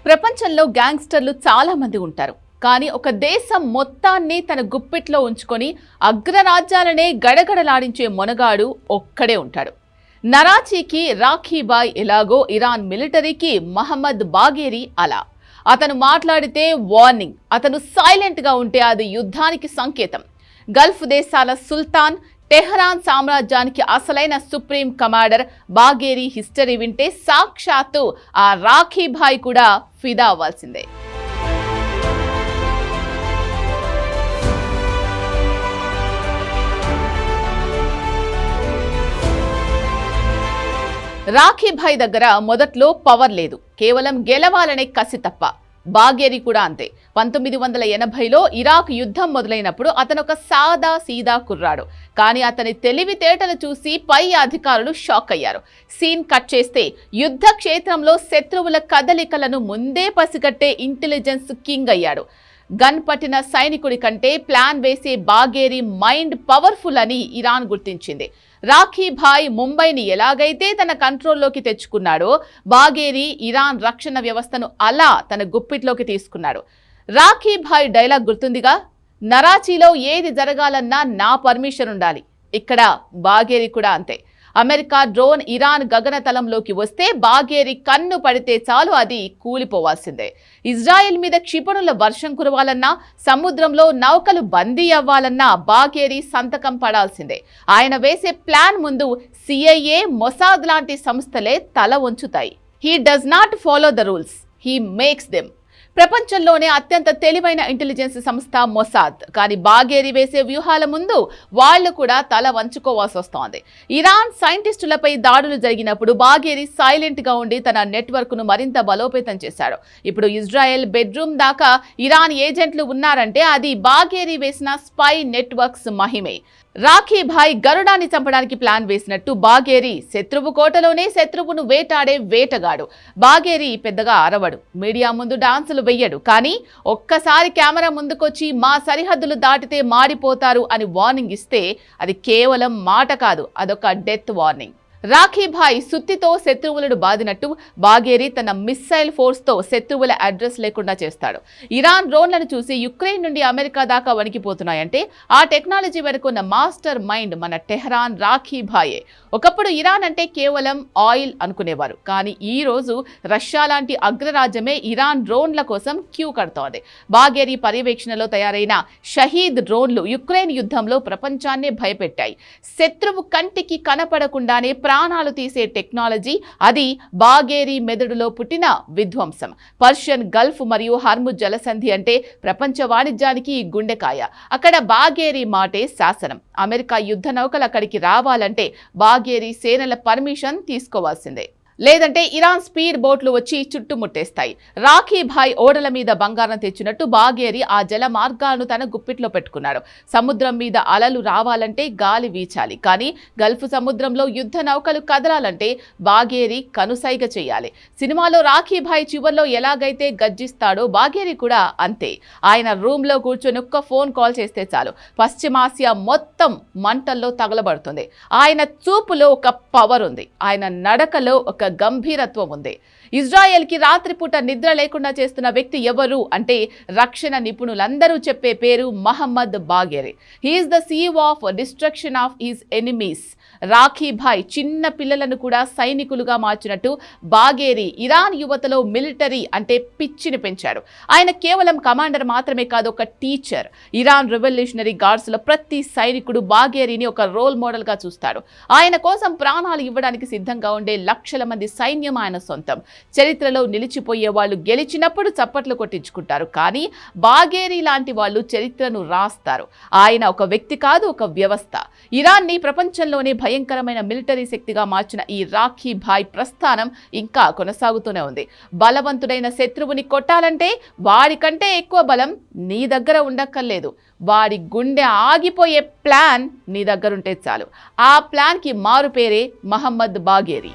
ప్రపంచంలో గ్యాంగ్స్టర్లు చాలా మంది ఉంటారు. కానీ ఒక దేశం మొత్తాన్ని తన గుప్పిట్లో ఉంచుకొని అగ్రరాజ్యాలనే గడగడలాడించే మొనగాడు ఒక్కడే ఉంటాడు. నరాచీకి రాఖీభాయ్ ఎలాగో ఇరాన్ మిలిటరీకి మహమ్మద్ బాగేరి అలా. అతను మాట్లాడితే వార్నింగ్, అతను సైలెంట్గా ఉంటే అది యుద్ధానికి సంకేతం. గల్ఫ్ దేశాల సుల్తాన్, టెహరాన్ సామ్రాజ్యానికి అసలైన సుప్రీం కమాండర్ బాగేరి హిస్టరీ వింటే సాక్షాత్తు ఆ రాఖీభాయ్ కూడా ఫిదా అవ్వాల్సిందే. రాఖీభాయ్ దగ్గర మొదట్లో పవర్ లేదు, కేవలం గెలవాలనే కసి తప్ప. బాగేరి కూడా అంతే. 1980లో ఇరాక్ యుద్ధం మొదలైనప్పుడు అతను ఒక సాదా సీదా కుర్రాడు. కానీ అతని తెలివితేటలు చూసి పై అధికారులు షాక్ అయ్యారు. సీన్ కట్ చేస్తే యుద్ధ క్షేత్రంలో శత్రువుల కదలికలను ముందే పసిగట్టే ఇంటెలిజెన్స్ కింగ్ అయ్యాడు. గన్ పట్టిన సైనికుడి కంటే ప్లాన్ వేసే బాగేరి మైండ్ పవర్ఫుల్ అని ఇరాన్ గుర్తించింది. రాఖీభాయ్ ముంబైని ఎలాగైతే తన కంట్రోల్లోకి తెచ్చుకున్నాడో, బాగేరి ఇరాన్ రక్షణ వ్యవస్థను అలా తన గుప్పిట్లోకి తీసుకున్నాడు. రాఖీభాయ్ డైలాగ్ గుర్తుందిగా, నరాచీలో ఏది జరగాలన్నా నా పర్మిషన్ ఉండాలి. ఇక్కడ బాగేరి కూడా అంతే. అమెరికా డ్రోన్ ఇరాన్ గగనతలంలోకి వస్తే బాగేరి కన్ను పడితే చాలు అది కూలిపోవాల్సిందే. ఇజ్రాయెల్ మీద క్షిపణుల వర్షం కురవాలన్నా, సముద్రంలో నౌకలు బందీ అవ్వాలన్నా బాగేరి సంతకం పడాల్సిందే. ఆయన వేసే ప్లాన్ ముందు CIA, మొసాద్ లాంటి సంస్థలే తల వంచుతాయి. He does not follow the rules, he makes them. ప్రపంచంలోనే అత్యంత తెలివైన ఇంటెలిజెన్స్ సంస్థ మొసాద్. కానీ బాగేరి వేసే వ్యూహాల ముందు వాళ్లు కూడా తల వంచుకోవాల్సి వస్తోంది. ఇరాన్ సైంటిస్టులపై దాడులు జరిగినప్పుడు బాగేరి సైలెంట్ గా ఉండి తన నెట్వర్క్ ను మరింత బలోపేతం చేశాడు. ఇప్పుడు ఇజ్రాయెల్ బెడ్రూమ్ దాకా ఇరాన్ ఏజెంట్లు ఉన్నారంటే అది బాగేరి వేసిన స్పై నెట్వర్క్స్ మహిమే. రాఖీభాయ్ గరుడాన్ని చంపడానికి ప్లాన్ వేసినట్టు బాగేరి శత్రువు కోటలోనే శత్రువును వేటాడే వేటగాడు. బాగేరి పెద్దగా అరవడు, మీడియా ముందు డాన్సులు వెయ్యడు. కానీ ఒక్కసారి కెమెరా ముందుకొచ్చి మా సరిహద్దులు దాటితే మాడిపోతారు అని వార్నింగ్ ఇస్తే అది కేవలం మాట కాదు, అదొక డెత్ వార్నింగ్. రాఖీభాయ్ సుత్తితో శత్రువులను బాదినట్టు బాగేరి తన మిస్సైల్ ఫోర్స్తో శత్రువుల అడ్రస్ లేకుండా చేస్తాడు. ఇరాన్ డ్రోన్లను చూసి యుక్రెయిన్ నుండి అమెరికా దాకా వణికిపోతున్నాయంటే ఆ టెక్నాలజీ వెనుకున్న మాస్టర్ మైండ్ మన టెహరాన్ రాఖీభాయే. ఒకప్పుడు ఇరాన్ అంటే కేవలం ఆయిల్ అనుకునేవారు. కానీ ఈ రోజు రష్యా లాంటి అగ్రరాజ్యమే ఇరాన్ డ్రోన్ల కోసం క్యూ కడుతోంది. బాగేరి పర్యవేక్షణలో తయారైన షహీద్ డ్రోన్లు యుక్రెయిన్ యుద్ధంలో ప్రపంచాన్నే భయపెట్టాయి. శత్రువు కంటికి కనపడకుండానే ప్రాణాలు తీసే టెక్నాలజీ, అది బాగేరి మెదడులో పుట్టిన విధ్వంసం. పర్షియన్ గల్ఫ్ మరియు హర్ముజ్ జలసంధి అంటే ప్రపంచ వాణిజ్యానికి గుండెకాయ. అక్కడ బాగేరి మాటే శాసనం. అమెరికా యుద్ధ నౌకలు అక్కడికి రావాలంటే బాగేరి సేనల పర్మిషన్ తీసుకోవాల్సిందే, లేదంటే ఇరాన్ స్పీడ్ బోట్లు వచ్చి చుట్టుముట్టేస్తాయి. రాఖీభాయ్ ఓడల మీద బంగారం తెచ్చినట్టు బాగేరి ఆ జల మార్గాలను తన గుప్పిట్లో పెట్టుకున్నాడు. సముద్రం మీద అలలు రావాలంటే గాలి వీచాలి. కానీ గల్ఫ్ సముద్రంలో యుద్ధ నౌకలు కదలాలంటే బాగేరి కనుసైగ చేయాలి. సినిమాలో రాఖీభాయ్ చివర్లో ఎలాగైతే గర్జిస్తాడో బాగేరి కూడా అంతే. ఆయన రూమ్లో కూర్చొని ఒక్క ఫోన్ కాల్ చేస్తే చాలు, పశ్చిమాసియా మొత్తం మంటల్లో తగలబడుతుంది. ఆయన చూపులో ఒక పవర్ ఉంది, ఆయన నడకలో ఒక గంభీరత్వం ఉంది. ఇజ్రాయెల్కి రాత్రిపూట నిద్ర లేకుండా చేస్తున్న వ్యక్తి ఎవరు అంటే రక్షణ నిపుణులందరూ చెప్పే పేరు Mohammad Bagheri. He is the CEO of destruction of his enemies. Rocky Bhai చిన్న పిల్లలను కూడా సైనికులుగా మార్చినట్టు బాగేరి ఇరాన్ యువతలో మిలిటరీ అంటే పిచ్చిని పెంచాడు. ఆయన కేవలం కమాండర్ మాత్రమే కాదు, ఒక టీచర్. ఇరాన్ రెవల్యూషనరీ గార్డ్స్ లో ప్రతి సైనికుడు బాగేరిని ఒక రోల్ మోడల్ గా చూస్తాడు. ఆయన కోసం ప్రాణాలు ఇవ్వడానికి సిద్ధంగా ఉండే లక్షల మంది సైన్యం ఆయన సొంతం. చరిత్రలో నిలిచిపోయే వాళ్ళు గెలిచినప్పుడు చప్పట్లు కొట్టించుకుంటారు, కానీ బాగేరి లాంటి వాళ్ళు చరిత్రను రాస్తారు. ఆయన ఒక వ్యక్తి కాదు, ఒక వ్యవస్థ. ఇరాన్ని ప్రపంచంలోనే భయంకరమైన మిలిటరీ శక్తిగా మార్చిన ఈ రాఖీభాయ్ ప్రస్థానం ఇంకా కొనసాగుతూనే ఉంది. బలవంతుడైన శత్రువుని కొట్టాలంటే వాడికంటే ఎక్కువ బలం నీ దగ్గర ఉండక్కర్లేదు. వాడి గుండె ఆగిపోయే ప్లాన్ నీ దగ్గరుంటే చాలు. ఆ ప్లాన్కి మారు పేరే మహమ్మద్ బాగేరి.